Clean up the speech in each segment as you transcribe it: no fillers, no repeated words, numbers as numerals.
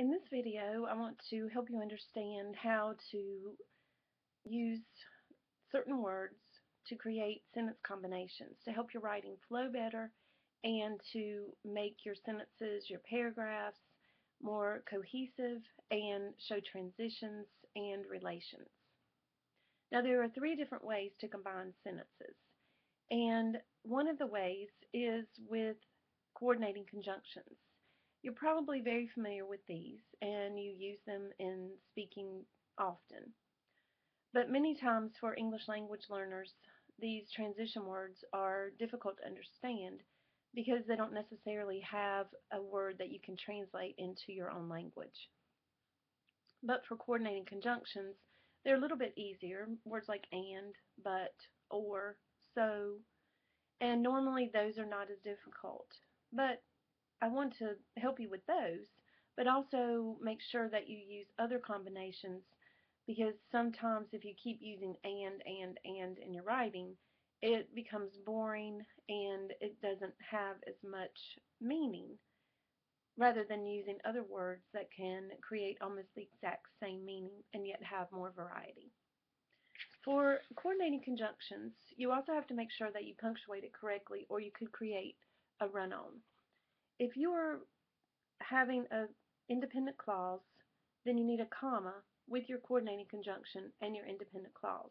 In this video, I want to help you understand how to use certain words to create sentence combinations to help your writing flow better and to make your sentences, your paragraphs, more cohesive and show transitions and relations. Now, there are 3 different ways to combine sentences, and one of the ways is with coordinating conjunctions. You're probably very familiar with these, and you use them in speaking often. But many times for English language learners, these transition words are difficult to understand because they don't necessarily have a word that you can translate into your own language. But for coordinating conjunctions, they're a little bit easier. Words like and, but, or, so, and normally those are not as difficult. But I want to help you with those, but also make sure that you use other combinations, because sometimes if you keep using and in your writing, it becomes boring and it doesn't have as much meaning, rather than using other words that can create almost the exact same meaning and yet have more variety. For coordinating conjunctions, you also have to make sure that you punctuate it correctly, or you could create a run-on. If you are having an independent clause, then you need a comma with your coordinating conjunction and your independent clause.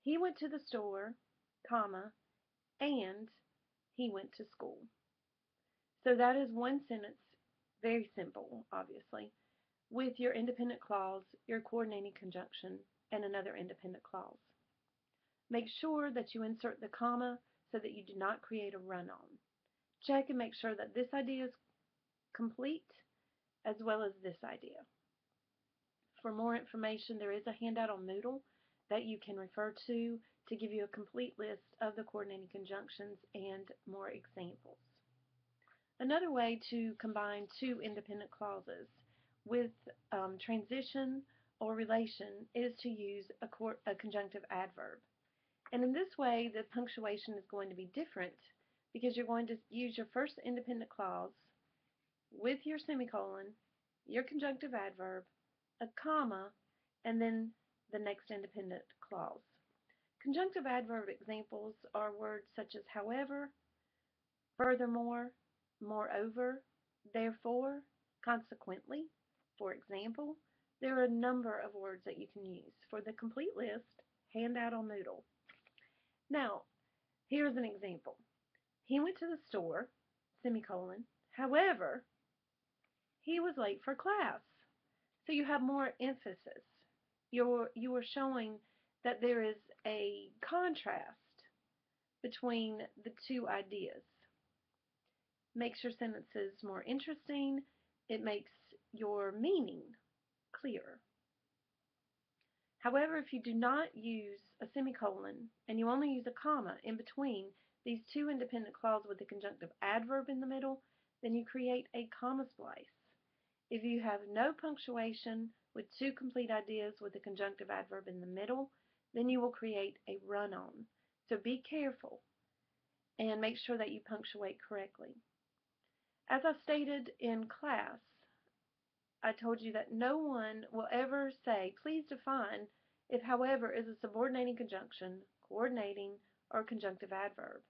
He went to the store, comma, and he went to school. So that is one sentence, very simple, obviously, with your independent clause, your coordinating conjunction, and another independent clause. Make sure that you insert the comma so that you do not create a run-on. Check and make sure that this idea is complete, as well as this idea. For more information, there is a handout on Moodle that you can refer to give you a complete list of the coordinating conjunctions and more examples. Another way to combine 2 independent clauses with transition or relation is to use a conjunctive adverb. And in this way, the punctuation is going to be different because you're going to use your first independent clause with your semicolon, your conjunctive adverb, a comma, and then the next independent clause. Conjunctive adverb examples are words such as however, furthermore, moreover, therefore, consequently. For example, there are a number of words that you can use. For the complete list, handout on Moodle. Now, here's an example. He went to the store, semicolon, however, he was late for class. So you have more emphasis. You are showing that there is a contrast between the 2 ideas. Makes your sentences more interesting. It makes your meaning clearer. However, if you do not use a semicolon and you only use a comma in between these 2 independent clauses with the conjunctive adverb in the middle, then you create a comma splice. If you have no punctuation with 2 complete ideas with the conjunctive adverb in the middle, then you will create a run-on. So be careful and make sure that you punctuate correctly. As I stated in class, I told you that no one will ever say, please define if however is a subordinating conjunction, coordinating, or conjunctive adverb.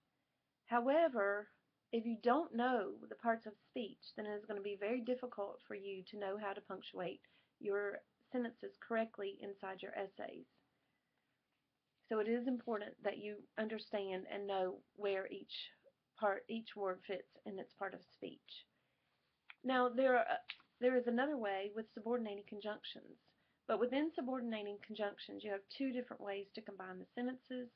However, if you don't know the parts of speech, then it is going to be very difficult for you to know how to punctuate your sentences correctly inside your essays. So it is important that you understand and know where each word fits in its part of speech. Now, there is another way with subordinating conjunctions, but within subordinating conjunctions, you have 2 different ways to combine the sentences.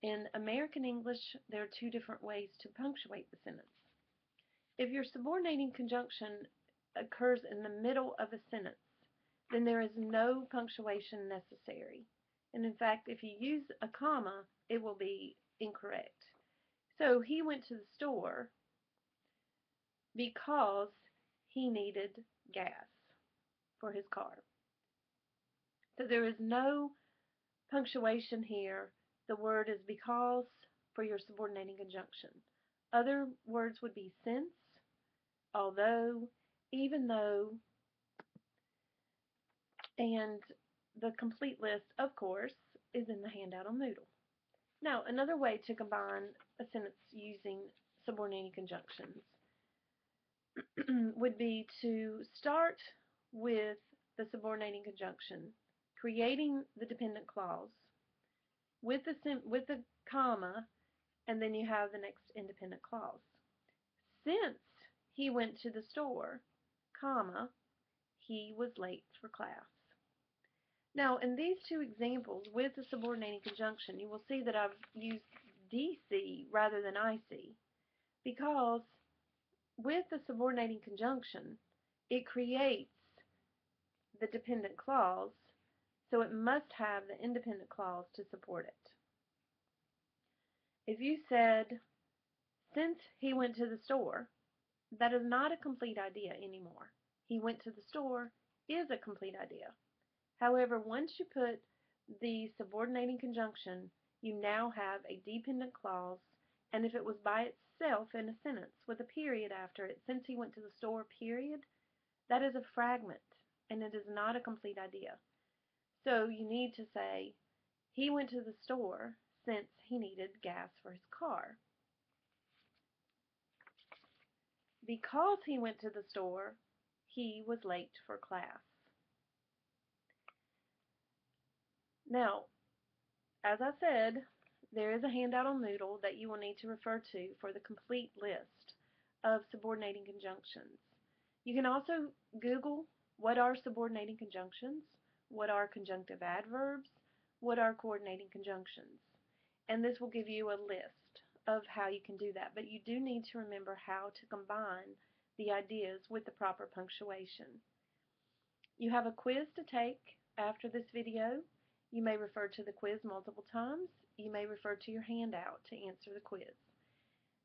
In American English, there are 2 different ways to punctuate the sentence. If your subordinating conjunction occurs in the middle of a sentence, then there is no punctuation necessary. And in fact, if you use a comma, it will be incorrect. So he went to the store because he needed gas for his car. So there is no punctuation here. The word is because for your subordinating conjunction. Other words would be since, although, even though, and the complete list, of course, is in the handout on Moodle. Now, another way to combine a sentence using subordinating conjunctions would be to start with the subordinating conjunction, creating the dependent clause with the comma, and then you have the next independent clause. Since he went to the store, comma, he was late for class. Now, in these two examples with the subordinating conjunction, you will see that I've used DC rather than IC because with the subordinating conjunction, it creates the dependent clause, so it must have the independent clause to support it. If you said, since he went to the store, that is not a complete idea anymore. He went to the store is a complete idea. However, once you put the subordinating conjunction, you now have a dependent clause, and if it was by itself in a sentence with a period after it, since he went to the store, period, that is a fragment, and it is not a complete idea. So you need to say, he went to the store since he needed gas for his car. Because he went to the store, he was late for class. Now, as I said, there is a handout on Moodle that you will need to refer to for the complete list of subordinating conjunctions. You can also Google what are subordinating conjunctions, what are conjunctive adverbs, what are coordinating conjunctions, and this will give you a list of how you can do that. But you do need to remember how to combine the ideas with the proper punctuation. You have a quiz to take after this video. You may refer to the quiz multiple times. You may refer to your handout to answer the quiz.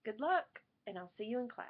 Good luck, and I'll see you in class.